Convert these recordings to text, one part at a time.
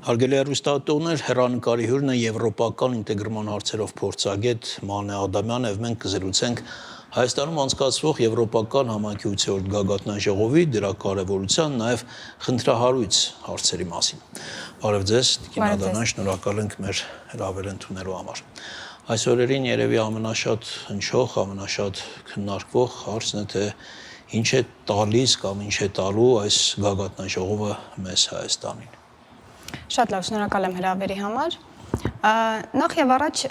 Հարգելի հեռուստատողներ, հեռանկարի հյուրն է եվրոպական ինտեգրման հարցերով փորձագետ Մանե Ադամյանը, եւ մենք կզրուցենք Հայաստանում անցկացվող եվրոպական համայնքիության գագաթնաժողովի դրա կարևորության, նաեւ խնդրահարույց հարցերի մասին։ Բարև ձեզ, Տիկին Ադամյան, շնորհակալ ենք մեր հրավեր ընդունելու համար։ Այս օրերին երևի ամենաշատ հնչող, ամենաշատ քննարկվող հարցն է, թե ինչ է տալիս կամ ինչ է տալու այս գագաթնաժողովը մեզ Հայաստանին։ Շատ լավ, շնորհակալ եմ հրավերի համար։ Նախ եւ առաջ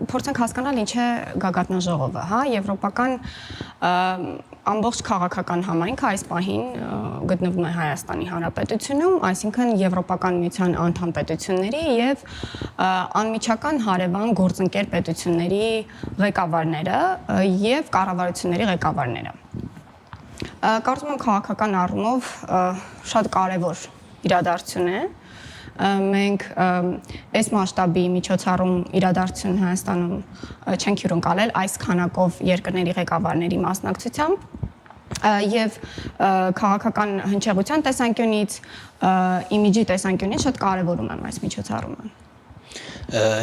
փորձենք հասկանալ ինչ է գագաթնաժողովը, հա, եվրոպական ամբողջ քաղաքական համայնքը այս պահին գտնվում է Հայաստանի Հանրապետությունում, այսինքն Եվրոպական միության անդամ պետությունների եւ անմիջական հարևան գործընկեր պետությունների ղեկավարները եւ կառավարությունների ղեկավարները։ Կարծում եմ քաղաքական առումով շատ կարեւոր իրադարձություն է։ Մենք այս մասշտաբի միջոցառում իրադարձություն Հայաստանում չենք հյուրընկալել այս քանակով երկրների ղեկավարների մասնակցությամբ եւ քաղաքական հնչեղության տեսանկյունից, իմիջի տեսանկյունից շատ կարեւորում եմ այս միջոցառումը։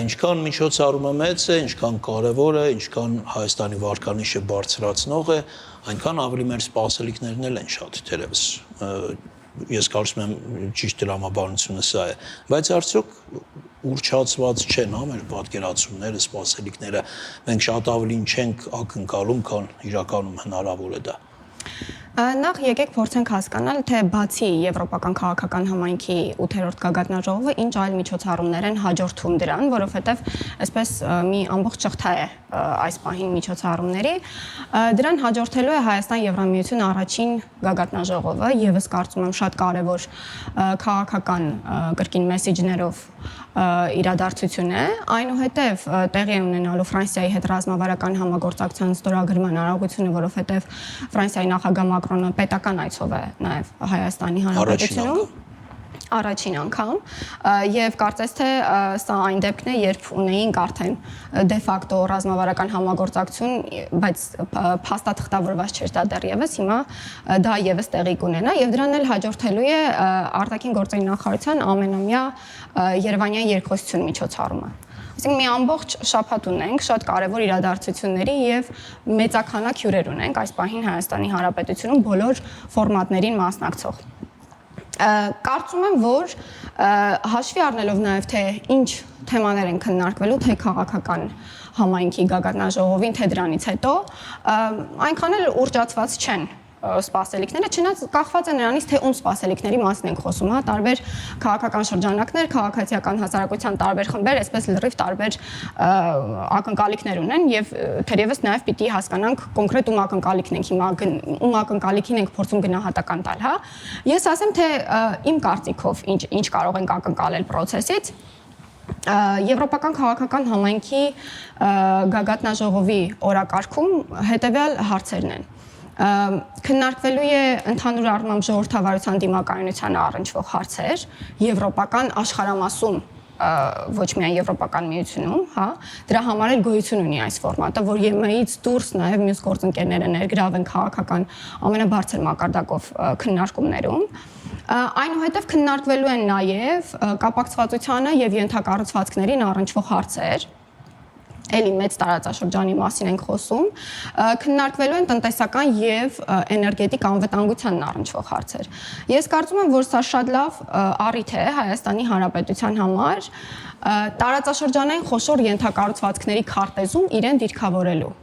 Ինչքան միջոցառումը մեծ է, ինչքան կարևոր է, ինչքան Հայաստանի վարկանիշը բարձրացնող է, այնքան ավելի մեր սպասելիքներն են շատ թերևս։ Ես կարծում եմ ճիշտ դրամաբանությունը սա է, բայց արդյոք ուռճացված չեն մեր պատկերացումները, սպասելիքները, մենք շատ ավելին չենք ակնկալում, քան իրականում հնարավոր է դա։ Նախ եկեք փորձենք հասկանալ, թե բացի Եվրոպական քաղաքական համայնքի 8-րդ գագաթնաժողովը ինչ այլ միջոցառումներ են հաջորդում դրան, որովհետև այսպես մի ամբողջ շղթա է այս պահին միջոցառումների։ Դրան հաջորդելու է Հայաստան Եվրամիություն առաջին գագաթնաժողովը, եւս կարծում եմ շատ կարևոր քաղաքական կրկին մեսեջներով իրադարձություն է, այնուհետև տեղի է ունենալու Ֆրանսիայի հետ ռազմավարական համագործակցության ստորագրման արարողությունը, որովհետև Ֆրանսիայի նախագահ Մակրոնը պետական այցով է նաև Հայաստանի Հանրապետությունում առաջին անգամ եւ կարծես թե սա այն դեպքն է, երբ ունեինք արդեն դե ֆակտո ռազմավարական համագործակցություն, բայց փաստաթղթավորված չէր դա դեռևս, հիմա դա եւս տեղի կունենա եւ դրան էլ հաջորդելու է արտաքին գործերի նախարարության ամենամյա Երևանյան երկխոսություն միջոցառումը։ Այսինքն մի ամբողջ շաբաթ ունենք շատ կարևոր իրադարձությունների եւ մեծաքանակ հյուրեր ունենք այս պահին Հայաստանի Հանրապետությունում բոլոր ֆորմատներին մասնակցող։ Կարծում եմ, որ հաշվի առնելով նաև թե ինչ թեմաներ են քննարկվելու, թե քաղաքական համայնքի գագաթնաժողովին, թե դրանից հետո, այնքան էլ ուռճացված չեն սպասելիքները, չնայած կախված է նրանից, թե ում սպասելիքների մասին ենք խոսում, հա, տարբեր քաղաքական շրջանակներ, քաղաքացիական հասարակության տարբեր խմբեր, այսպես լրիվ տարբեր ակնկալիքներ ունեն եւ թերևս նաեւ պիտի հասկանանք կոնկրետ ում ակնկալիքն ենք հիմա ում ակնկալիքին ենք փորձում գնահատական տալ, հա։ Ես ասեմ, թե իմ կարծիքով ինչ կարող ենք ակնկալել process-ից Եվրոպական քաղաքական համայնքի գագաթնաժողովի օրակարգում հետեւյալ հարցերն են։ Քննարկվելու է ընդհանուր առմամբ ժողովրդավարության դիմակայունությանը առնչվող հարցեր, եվրոպական աշխարհամասում ոչ միայն Եվրոպական միությունում, հա, դրա համար էլ գոյություն ունի այս ֆորմատը, որ ԵՄ-ից դուրս նաև մյուս գործընկերները ներգրավեն քաղաքական ամենաբարձր մակարդակով քննարկումներում։ Այնուհետև քննարկվելու են նաև կապակցվածությանը եւ ենթակառուցվածքներին առնչվող հարցեր, էլի մեծ տարածաշրջանի մասին ենք խոսում, քննարկվելու են տնտեսական եւ էներգետիկ անվտանգությանն առնչվող հարցեր։ Ես կարծում եմ, որ սա շատ լավ առիթ է Հայաստանի Հանրապետության համար տարածաշրջանային խոշոր ենթակառուցվածքների քարտեզում իրեն դիրքավորելու։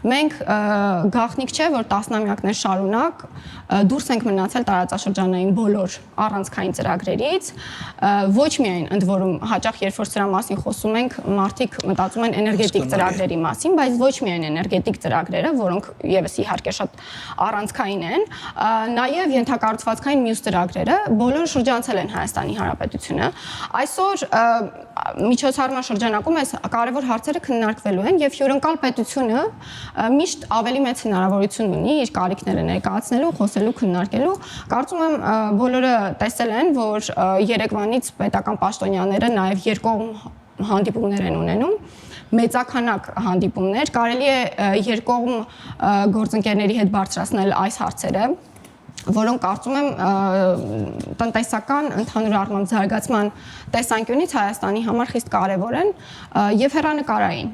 Մենք գաղտնիք չէ, որ տասնամյակներ շարունակ դուրս ենք մնացել տարածաշրջանային բոլոր առանցքային ծրագրերից, ոչ միայն ընդ որում հաճախ երբ որ սրա մասին խոսում ենք, մարդիկ մտածում են էներգետիկ ծրագրերի մասին, բայց ոչ միայն էներգետիկ ծրագրերը, որոնք եւս իհարկե շատ առանցքային են, նաեւ ենթակառուցվածքային մյուս ծրագրերը բոլորը շրջանցել են Հայաստանի Հանրապետությունը։ Այսօր միջոցառման շրջանակում այս կարևոր հարցերը քննարկվելու են եւ հյուրընկալ պետությունը միշտ ավելի մեծ հնարավորություն ունի իր կարիքները ներկայացնելու, խոսելու, քննարկելու։ Կարծում եմ բոլորը տեսել են, որ Երևանից պետական պաշտոնյաները նաև երկկողմ հանդիպումներ են ունենում, մեծաքանակ հանդիպումներ, կարելի է երկկողմ գործընկերների հետ բարձրացնել այս հարցերը, որոնք կարծում եմ տնտեսական ընդհանուր առմամբ զարգացման տեսանկյունից Հայաստանի համար խիստ կարևոր են եւ հեռանկարային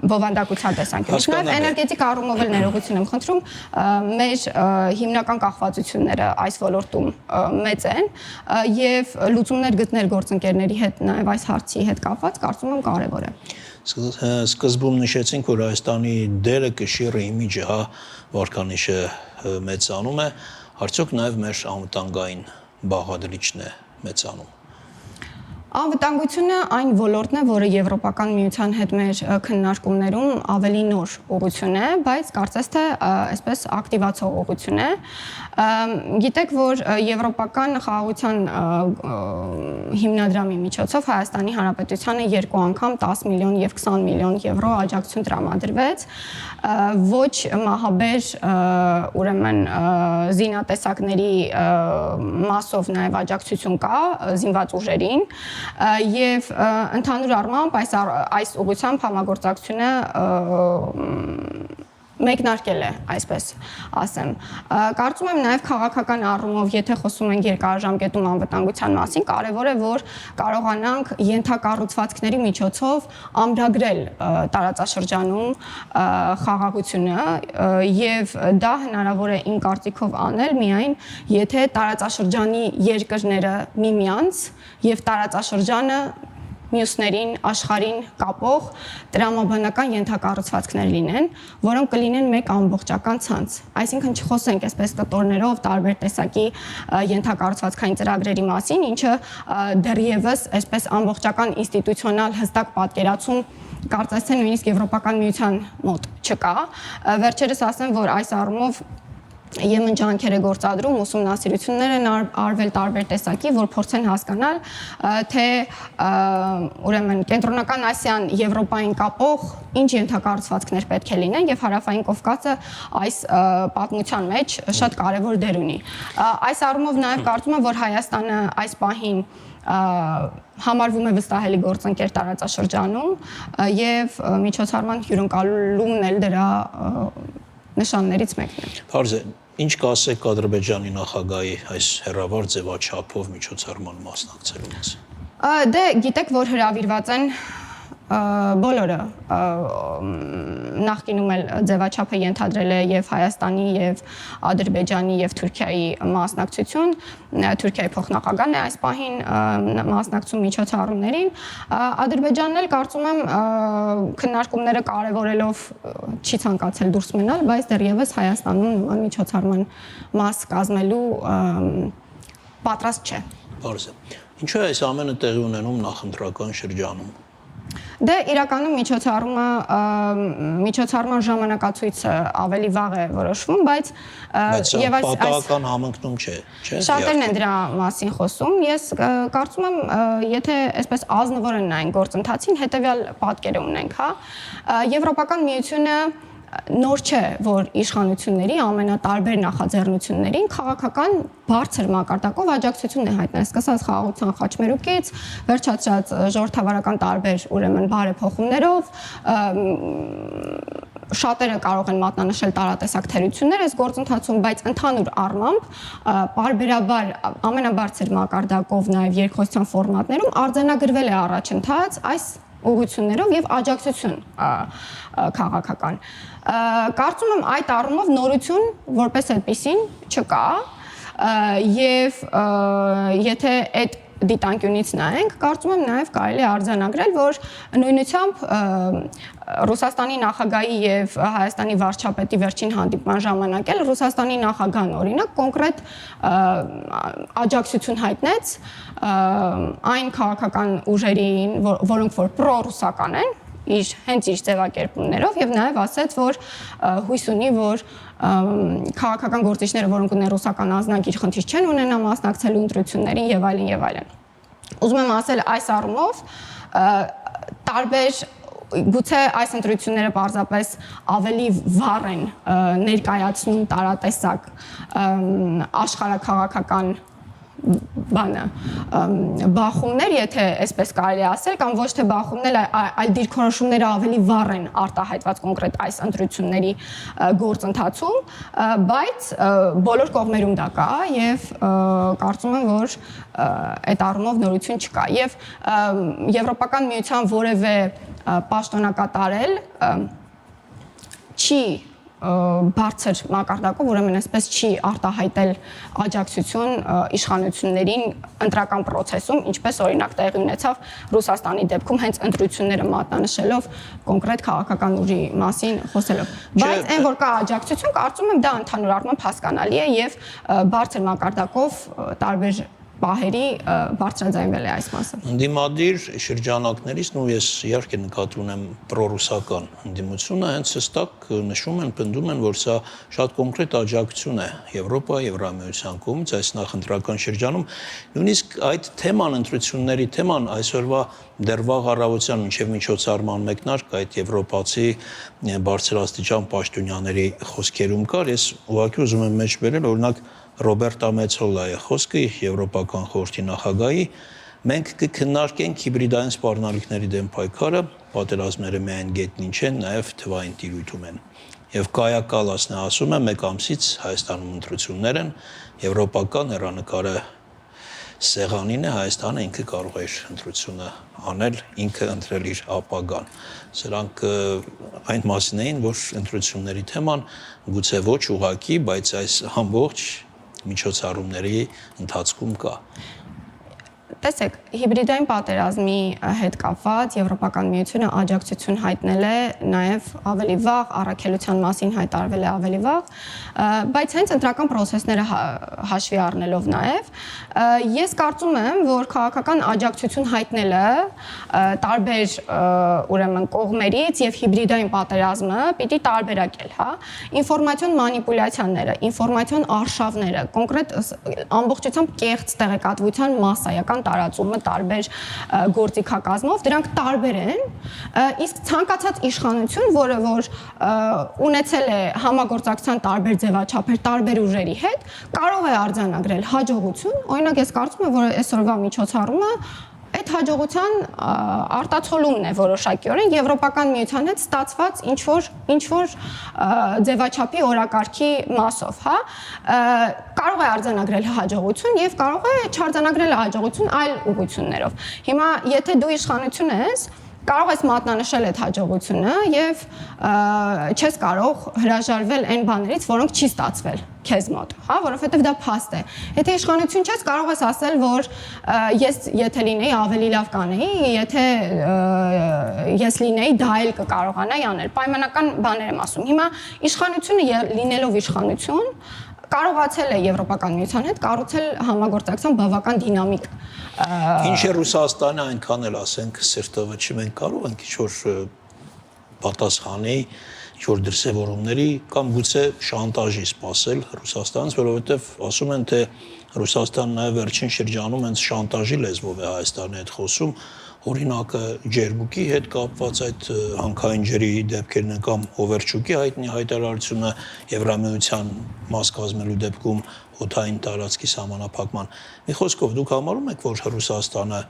բովանդակության տեսանկյունից նաեւ էներգետիկ առումով էլ ներողություն եմ խնդրում մեր հիմնական կախվածությունները այս ոլորտում մեծ են եւ լուծումներ գտնել գործընկերների հետ նաեւ այս հարցի հետ կապված կարծում եմ կարևոր է Սկզբում նշեցինք, որ Հայաստանի դերը կշիռը իմիջը, հա, վարկանիշը մեծանում է, արդյոք նաև մեր անվտանգային բաղադրիչն է մեծանում։ Անվտանգությունը այն ոլորտն է, որը Եվրոպական միության հետ մեր քննարկումներում ավելի նոր ուղղություն է, բայց կարծես թե այսպես ակտիվացող ուղղություն է։ Գիտեք, որ Եվրոպական խաղաղության հիմնադրամի միջոցով Հայաստանի Հանրապետությանը երկու անգամ 10 միլիոն եւ 20 միլիոն եվրո աջակցություն տրամադրվեց, ոչ մահաբեր ուրեմն զինատեսակների մասով նաև աջակցություն կա զինված ուժերին եւ ընդհանուր առմամբ այս ուղղությամբ համագործակցությունը մեկնարկել է, այսպես ասեմ։ Կարծում եմ նաև քաղաքական առումով, եթե խոսում ենք երկարաժամկետում անվտանգության մասին, կարևոր է, որ կարողանանք ենթակառուցվածքների միջոցով ամրագրել տարածաշրջանում խաղաղությունը եւ դա հնարավոր է իմ կարծիքով անել միայն եթե տարածաշրջանի երկրները միմյանց եւ տարածաշրջանը մյուսներին աշխարհին կապող տրամաբանական ենթակառուցվածքներ լինեն, որոնք կլինեն մեկ ամբողջական ցանց։ Այսինքն չխոսենք այսպես կտորներով տարբեր տեսակի ենթակառուցվածքային ծրագրերի մասին, ինչը դեռևս այսպես ամբողջական ինստիտուցիոնալ հստակ պատկերացում կարծես թե նույնիսկ Եվրոպական միության մոտ չկա։ Վերջերս ասեմ, որ այս առումով Եմեն ջանքեր է գործադրում, ուսումնասիրություններ են արվել տարբեր տեսակի, որ փորձեն հասկանալ, թե ուրեմն Կենտրոնական Ասիան Եվրոպային կապող ինչ ենթակառուցվածքներ պետք է լինեն եւ Հարավային Կովկասը այս պատմության մեջ շատ կարեւոր դեր ունի։ Այս առումով նաեւ կարծում եմ, որ Հայաստանը այս պահին համարվում է վստահելի գործընկեր տարածաշրջանում եւ միջոցառման հյուրընկալումն էլ դրա նշաններից մեկն է։ Պարզ է, ինչ կասեք Ադրբեջանի նախագահի այս հերավար ձևաչափով միջոցառման մասնակցելուց։ Դե գիտեք, որ հրավիրված են բոլորը նախկինում էլ ձևաչափը ենթադրել է եւ Հայաստանի եւ Ադրբեջանի եւ Թուրքիայի մասնակցություն, Թուրքիայի փոխնախագահն է այս պահին մասնակցում միջոցառումներին, Ադրբեջանն էլ կարծում եմ քննարկումները կարևորելով չի ցանկացել դուրս մնալ, բայց դեռևս Հայաստանում նման միջոցառման մաս կազմելու պատրաստ չէ։ Պարզ է։ Ինչու է այս ամենը տեղի ունենում նախընտրական շրջանում։ Դե իրականում միջոցառման ժամանակացույցը ավելի վաղ է որոշվում, բայց եւ այս պատահական համընկնում չէ, չէ՞։ Շատերն են դրա մասին խոսում։ Ես կարծում եմ, եթե այսպես ազնվորեն նայենք գործընթացին, հետեւյալ պատկերը ունենք, հա։ Եվրոպական միությունը նոր չէ, որ իշխանությունների ամենատարբեր նախաձեռնություններին քաղաքական բարձր մակարդակով աջակցություն է հայտնել, սկսած խաղաղության խաչմերուկից, վերջացած ժողովրդավարական տարբեր ուրեմն բարեփոխումներով, շատերը կարող են մատնանշել տարատեսակ թերություններ այս գործընթացում, բայց ընդհանուր առմամբ պարբերաբար ամենաբարձր մակարդակով նաև երկխոսության ֆորմատներում արձանագրվել է առաջընթաց այս ուղղություններով եւ աջակցություն քաղաքական։ Կարծում եմ այդ առումով նորություն որպես այդպեսին չկա եւ եթե այդ դիտանկյունից նայենք, կարծում եմ նաև կարելի է արձանագրել, որ նույնությամբ Ռուսաստանի նախագահի եւ Հայաստանի վարչապետի վերջին հանդիպման ժամանակ էլ Ռուսաստանի նախագահն օրինակ կոնկրետ աջակցություն հայտնեց այն քաղաքական ուժերին, որոնք որ պրոռուսական են, հենց իր ձևակերպումներով եւ նաեւ ասաց, որ հույս ունի, որ քաղաքական գործիչները, որոնք ունեն ռուսական ազնագիր, խնդիր չեն ունենա մասնակցելու ընտրություններին եւ այլն եւ այլն։ Ուզում եմ ասել այս առումով տարբեր գուցե այս ընտրությունները պարզապես ավելի վառ են ներկայացնում տարատեսակ աշխարհաքաղաքական բանը բախումներ, եթե այսպես կարելի ասել, կամ ոչ թե բախումներ, այլ դիրքորոշումները ավելի վառ են արտահայտված կոնկրետ այս ընտրությունների գործընթացում, բայց բոլոր կողմերում դա կա եւ կարծում եմ, որ այդ առումով նորություն չկա եւ Եվրոպական միության որևէ պաշտոնակատարել չի բարձր մակարդակով, ուրեմն այսպես չի արտահայտել աջակցություն իշխանություններին ընտրական process-ում, ինչպես օրինակ տեղի ունեցավ Ռուսաստանի դեպքում հենց ընտրությունները մատնանշելով կոնկրետ քաղաքական ուժի մասին խոսելով։ Բայց այն որ կա աջակցություն, կարծում եմ դա ընդհանուր առմամբ հասկանալի է եւ բարձր մակարդակով տարբեր պահերի բարձրաձայնվել է այս մասը։ Ընդդիմադիր շրջանակներից ու ես իհարկե նկատի ունեմ պրոռուսական ընդդիմությունը, հենց հստակ նշում են, պնդում են, որ սա շատ կոնկրետ աջակցություն է Եվրոպա, Եվրամիության կողմից այս նախընտրական շրջանում, նույնիսկ այդ թեման, ընտրությունների թեման այսօրվա դեռ վաղ առավոտյան մինչև միջոցառման մեկնարկ այդ եվրոպացի բարձրաստիճան պաշտոնյաների խոսքերում կար, ես ուղղակի ուզում եմ մեջ բերել, օրինակ Ռոբերտա Մեցոլայի խոսքը Եվրոպական խորհրդի նախագահի մենք կքննարկենք հիբրիդային սպառնալիքների դեմ պայքարը, պատերազմները միայն գետնին չեն, նաև թվային տիրույթում են։ Եվ կայակալասն է ասում է, մեկ ամսից Հայաստանում ընտրություններ են, եվրոպական հեռանկարը սեղանին է, Հայաստանը ինքը կարող է իր ընտրությունը անել, ինքը ընտրել իր ապագան։ Սրանք այն մասին էին, որ ընտրությունների թեման գուցե ոչ ուղղակի, բայց այս ամբողջ միջոցառումների ընթացքում կա։ Տեսեք, հիբրիդային պատերազմի հետ կապված Եվրոպական միությունը աջակցություն հայտնել է նաև ավելի վաղ, առաքելության մասին հայտարարվել է ավելի վաղ, բայց հենց ընտրական process-ները հաշվի առնելով նաև ես կարծում եմ, որ քաղաքական աջակցություն հայտնելը տարբեր ուրեմն կողմերից եւ հիբրիդային պատերազմը պիտի տարբերակել, հա, ինֆորմացիոն մանիպուլյացիաները, ինֆորմացիոն արշավները, կոնկրետ ամբողջությամբ կեղծ տեղեկատվության massայական տարածումը տարբեր գործիքակազմով, դրանք տարբեր են, իսկ ցանկացած իշխանություն, որը որ ունեցել է համագործակցության տարբեր ձևաչափեր, տարբեր ուժերի հետ, կարող է արձանագրել հաջողություն, օրինակ ես կարծում եմ, որ այսօրվա միջոցառումը այդ հաջողության արտացոլումն է որոշակիորեն Եվրոպական միության հետ ստացված ինչ-որ ձևաչափի օրակարգի մասով, հա, կարող է արձանագրել հաջողություն եւ կարող է չարձանագրել հաջողություն այլ ուղղություններով։ Հիմա եթե դու իշխանություն ես, կարող ես մատնանշել այդ հաջողությունը եւ չես կարող հրաժարվել այն բաներից, որոնք չի ստացվել քեզ մոտ, հա, որովհետեւ դա փաստ է։ Եթե իշխանություն չես, կարող ես ասել, որ ես եթե լինեի ավելի լավ կանեի, եթե ես լինեի, դա էլ կկարողանայի անել։ Պայմանական բաներ եմ ասում։ Հիմա իշխանությունը լինելով իշխանություն կարողացել է Եվրոպական միության հետ կառուցել համագործակցության բավական դինամիկ։ Ինչ է Ռուսաստանը այնքան էլ ասենք սրտովը չմենք կարող ենք ինչ-որ պատասխանի, ինչ-որ դրսևորումների կամ գուցե շանտաժի սպասել Ռուսաստանից, որովհետև ասում են, թե Ռուսաստանն նաև վերջին շրջանում հենց շանտաժի լեզվով է Հայաստանի հետ խոսում, օրինակը Ջերմուկի հետ կապված այդ հանքային ջրի դեպքերն են կամ Հովերչուկի հայտնի հայտարարությունը Եվրամիության մաս կազմելու դեպքում օդային տարածքի սահմանափակման։ Մի խոսքով դուք համարում եք, որ Ռուսաստանը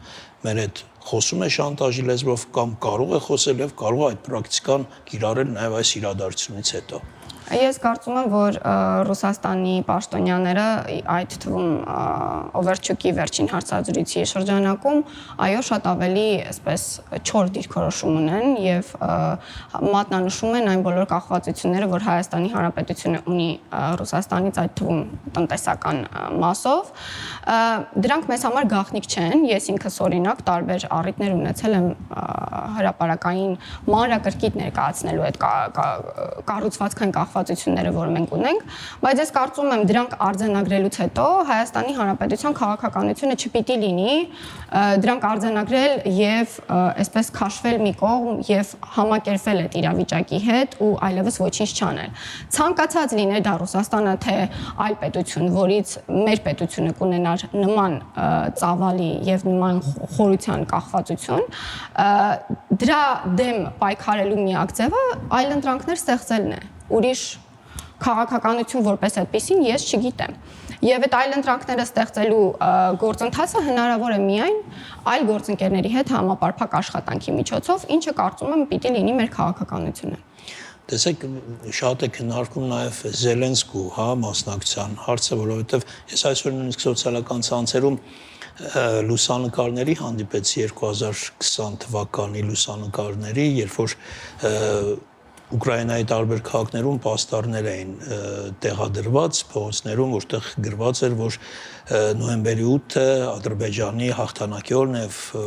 մեր հետ խոսում է շանտաժի լեզվով կամ կարող է խոսել եւ կարող է այդ պրակտիկան կիրառել նաեւ այս իրադարձությունից հետո։ Ես կարծում եմ, որ Ռուսաստանի պաշտոնյաները այդ թվում Օվերչուկի վերջին հարցազրույցի շրջանակում այո շատ ավելի այսպես չոր դիրքորոշում ունեն եւ մատնանշում են այն բոլոր կախվածությունները, որ Հայաստանի Հանրապետությունը ունի Ռուսաստանից, այդ թվում տնտեսական մասով։ Դրանք մեզ համար գաղտնիք չեն, ես ինքս օրինակ տարբեր առիթներ ունեցել եմ հրապարակային մանրակրկիտ ներկայացնելու այդ կառուցվածքային կախվածությունները, որ մենք ունենք, բայց ես կարծում եմ դրանք արձանագրելուց հետո Հայաստանի Հանրապետության քաղաքականությունը չպիտի լինի դրանք արձանագրել եւ այսպես քաշվել մի կողմ եւ համակերպվել այդ իրավիճակի հետ ու այլևս ոչինչ չանել։ Ցանկացած լիներ դա Ռուսաստանը թե այլ պետություն, որից մեր պետությունը կունենար նման ծավալի եւ նման խորության կախվածություն, դրա դեմ պայքարելու միակ ձևը այլընտրանքներ ստեղծելն է։ Ուրիշ քաղաքականություն որպես այդպեսին ես չգիտեմ։ Եվ այդ այլընտրանքները ստեղծելու գործընթացը հնարավոր է միայն այլ գործընկերների հետ համապարփակ աշխատանքի միջոցով, ինչը կարծում եմ պիտի լինի մեր քաղաքականությունը։ Տեսեք, շատ է քննարկում նաև Զելենսկու, մասնակցության հարցը, որովհետև ես այսօր նույնիսկ սոցիալական ցանցերում լուսանկարների հանդիպեցի 2020 թվականի լուսանկարների, երբ որ Ուկրաինայի տարբեր քաղաքներում պաստառներ էին տեղադրված փողոցներում, որտեղ գրված էր, որ նոյեմբերի 8-ը Ադրբեջանի հաղթանակի օրն է,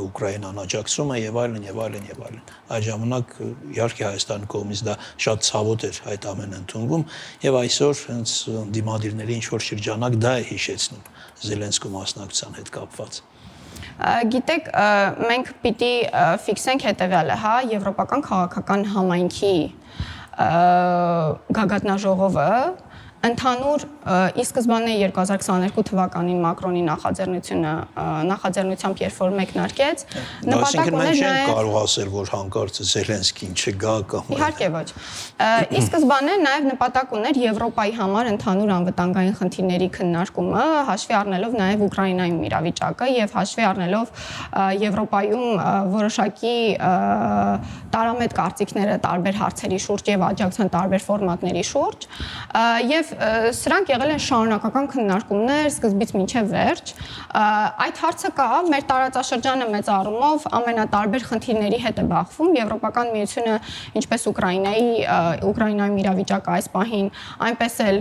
Ուկրաինան աջակցում է եւ այլն եւ այլն եւ այլն։ Այդ ժամանակ իհարկե Հայաստանի կողմից դա շատ ցավոտ էր այդ ամենը ընդունվում եւ այսօր հենց դիմադիրների ինչ որ շրջանակ դա է հիշեցնում Զելենսկու մասնակցության հետ կապված։ Գիտեք, մենք պիտի ֆիքսենք հետևյալը, եվրոպական քաղաքական համայնքի գագաթնաժողովը ընդհանուր ի սկզբանե 2022 թվականին Մակրոնի նախաձեռնությամբ երբ որ մեկնարկեց, նպատակ ուներ նաև կարող ասել, որ հանկարծ Զելենսկին չգա կամ իհարկե ոչ։ Ի սկզբանե նաև նպատակ ուներ Եվրոպայի համար ընդհանուր անվտանգային խնդիրների քննարկումը, հաշվի առնելով նաև Ուկրաինայում իրավիճակը եւ հաշվի առնելով Եվրոպայում որոշակի տարամետ կարծիքները տարբեր հարցերի շուրջ եւ աջակցության տարբեր ֆորմատների շուրջ եւ սրանք եղել են շարունակական քննարկումներ սկզբից մինչև վերջ։ Այդ հարցը կա, մեր տարածաշրջանը մեծ առումով ամենատարբեր խնդիրների հետ է բախվում։ Եվրոպական միությունը, ինչպես Ուկրաինայում իրավիճակը այս պահին, այնպես էլ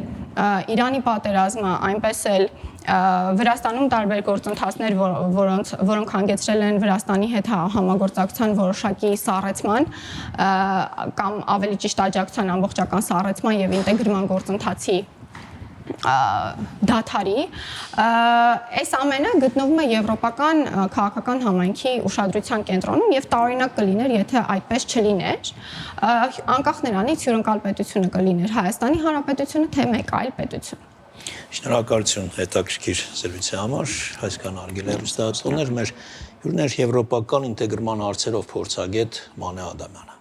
Իրանի պատերազմը, այնպես էլ Վրաստանում տարբեր գործընթացներ, որոնք հանգեցրել են Վրաստանի հետ համագործակցության որոշակի սառեցման կամ ավելի ճիշտ աջակցության ամբողջական սառեցման եւ ինտեգրման գործընթացի դաթարի, այս ամենը գտնվում է եվրոպական քաղաքական համայնքի ուշադրության կենտրոնում եւ տարօրինակ կլիներ, եթե այդպես չլիներ, անկախ նրանից հյուրընկալ պետությունը կլիներ Հայաստանի Հանրապետությունը, թե մեկ այլ պետություն։ Շնորհակալություն հետաքրքիր զրույցի համար, այսքան արգել հեռուստացողներ, մեր հյուրն էր եվրոպական ինտեգրման հարցերով փորձագետ Մանե Ադամյանը։